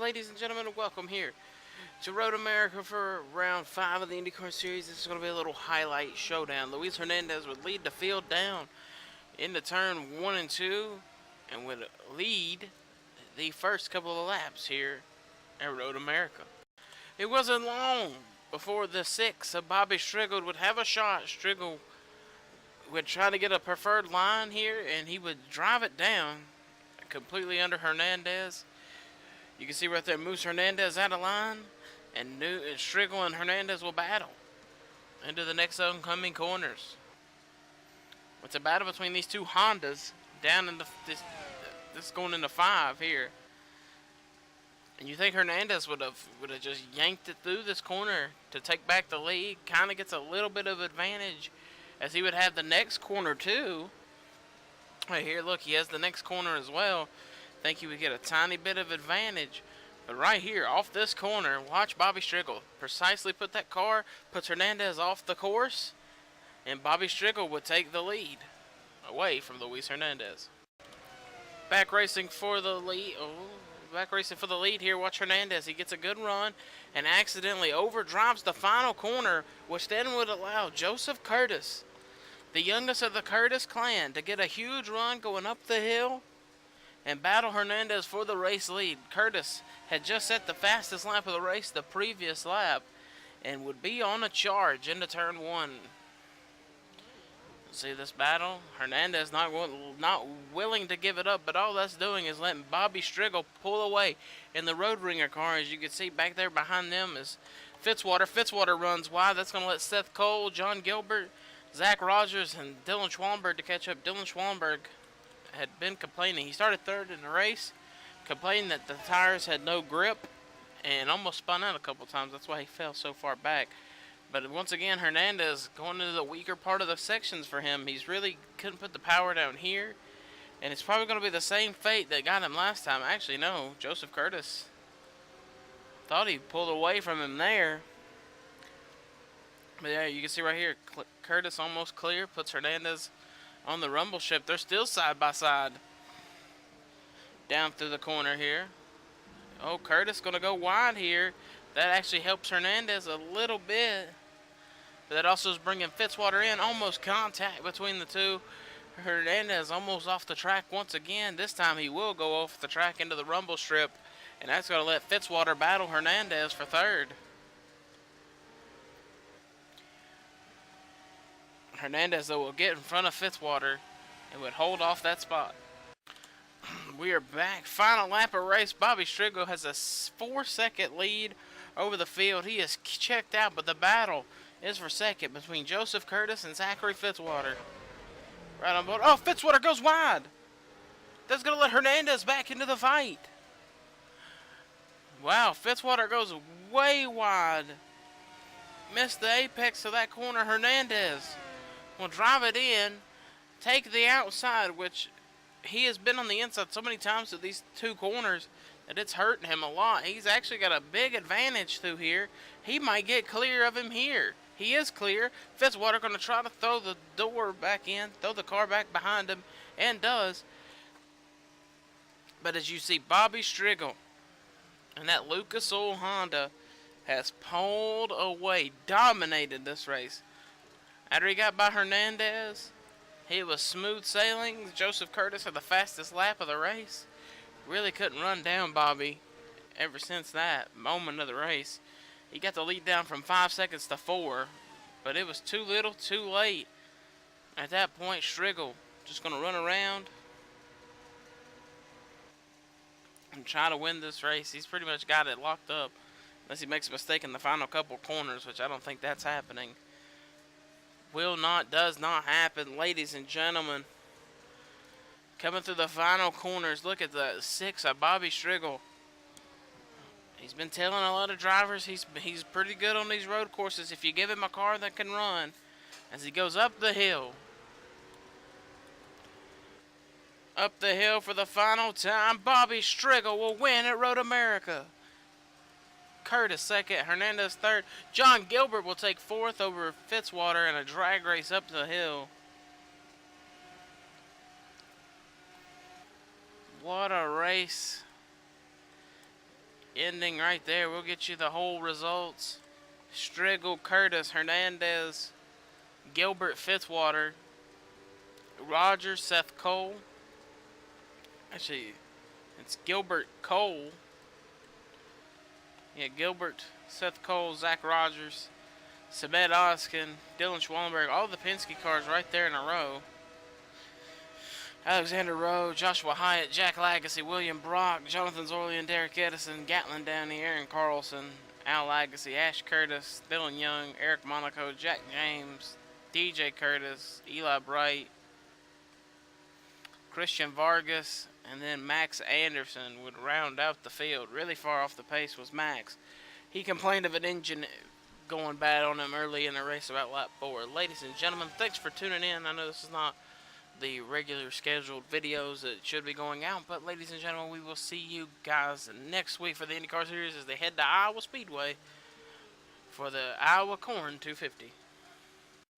ladies and gentlemen, and welcome here to Road America for round 5 of the Indycar series. This is going to be a little highlight showdown. Luis Hernandez would lead the field down into turn 1 and 2 and would lead the first couple of laps here at Road America. It wasn't long before the 6 of Bobby Strickle would have a shot. Strickle would try to get a preferred line here, and he would drive it down completely under Hernandez. You can see right there, Moose Hernandez out of line, and Strickle and Hernandez will battle into the next oncoming corners. It's a battle between these two Hondas down in this going into 5 here. And you think Hernandez would have just yanked it through this corner to take back the lead? Kind of gets a little bit of advantage as he would have the next corner too. Right here, look, he has the next corner as well. Think he would get a tiny bit of advantage. But right here, off this corner, watch Bobby Strickle precisely put that car, puts Hernandez off the course, and Bobby Strickle would take the lead away from Luis Hernandez. Back racing for the lead. Back racing for the lead here. Watch Hernandez. He gets a good run and accidentally overdrives the final corner, which then would allow Joseph Curtis, the youngest of the Curtis clan, to get a huge run going up the hill and battle Hernandez for the race lead. Curtis had just set the fastest lap of the race the previous lap and would be on a charge into turn 1. See this battle? Hernandez not willing to give it up, but all that's doing is letting Bobby Strickle pull away in the Road Ringer car. As you can see back there behind them is Fitzwater. Fitzwater runs wide. That's going to let Seth Cole, John Gilbert, Zach Rogers, and Dylan Schwallenberg to catch up. Dylan Schwallenberg had been complaining. He started third in the race, complaining that the tires had no grip and almost spun out a couple times. That's why he fell so far back. But once again, Hernandez going into the weaker part of the sections for him. He's really couldn't put the power down here, and it's probably going to be the same fate that got him last time. Actually, no, Joseph Curtis thought he pulled away from him there. But yeah, you can see right here, Curtis almost clear, puts Hernandez on the rumble ship. They're still side by side down through the corner here. Oh, Curtis going to go wide here. That actually helps Hernandez a little bit. But that also is bringing Fitzwater in. Almost contact between the two. Hernandez almost off the track once again. This time he will go off the track into the rumble strip. And that's going to let Fitzwater battle Hernandez for third. Hernandez, though, will get in front of Fitzwater and would hold off that spot. We are back. Final lap of race. Bobby Strickle has a 4-second lead over the field. He is checked out, but the battle is for second between Joseph Curtis and Zachary Fitzwater. Right on board. Oh, Fitzwater goes wide. That's going to let Hernandez back into the fight. Wow, Fitzwater goes way wide. Missed the apex of that corner. Hernandez will drive it in, take the outside, which he has been on the inside so many times with these two corners that it's hurting him a lot. He's actually got a big advantage through here. He might get clear of him here. He is clear. Fitzwater going to try to throw the door back in, throw the car back behind him, and does. But as you see, Bobby Strickle and that Lucas Oil Honda has pulled away, dominated this race. After he got by Hernandez, he was smooth sailing. Joseph Curtis had the fastest lap of the race. Really couldn't run down Bobby ever since that moment of the race. He got the lead down from 5 seconds to 4, but it was too little, too late. At that point, Strickle just going to run around and try to win this race. He's pretty much got it locked up, unless he makes a mistake in the final couple corners, which I don't think that's happening. Does not happen, ladies and gentlemen. Coming through the final corners, look at the 6 of Bobby Strickle. He's been telling a lot of drivers he's pretty good on these road courses if you give him a car that can run. As he goes up the hill. Up the hill for the final time, Bobby Strickle will win at Road America. Curtis second, Hernandez third. John Gilbert will take fourth over Fitzwater in a drag race up the hill. What a race ending right there. We'll get you the whole results. Striegel, Curtis, Hernandez, Gilbert, Fitzwater, Rogers, Seth Cole. Actually, it's Gilbert Cole. Yeah, Gilbert, Seth Cole, Zach Rogers, Sabet Oskin, Dylan Schwallenberg. All the Penske cars right there in a row. Alexander Rowe, Joshua Hyatt, Jack Lagasse, William Brock, Jonathan Zorley and Derek Edison, Gatlin Downey, Aaron Carlson, Al Lagasse, Ash Curtis, Dylan Young, Eric Monaco, Jack James, DJ Curtis, Eli Bright, Christian Vargas, and then Max Anderson would round out the field. Really far off the pace was Max. He complained of an engine going bad on him early in the race about lap 4. Ladies and gentlemen, thanks for tuning in. I know this is not the regular scheduled videos that should be going out, but ladies and gentlemen, we will see you guys next week for the IndyCar Series as they head to Iowa Speedway for the Iowa Corn 250.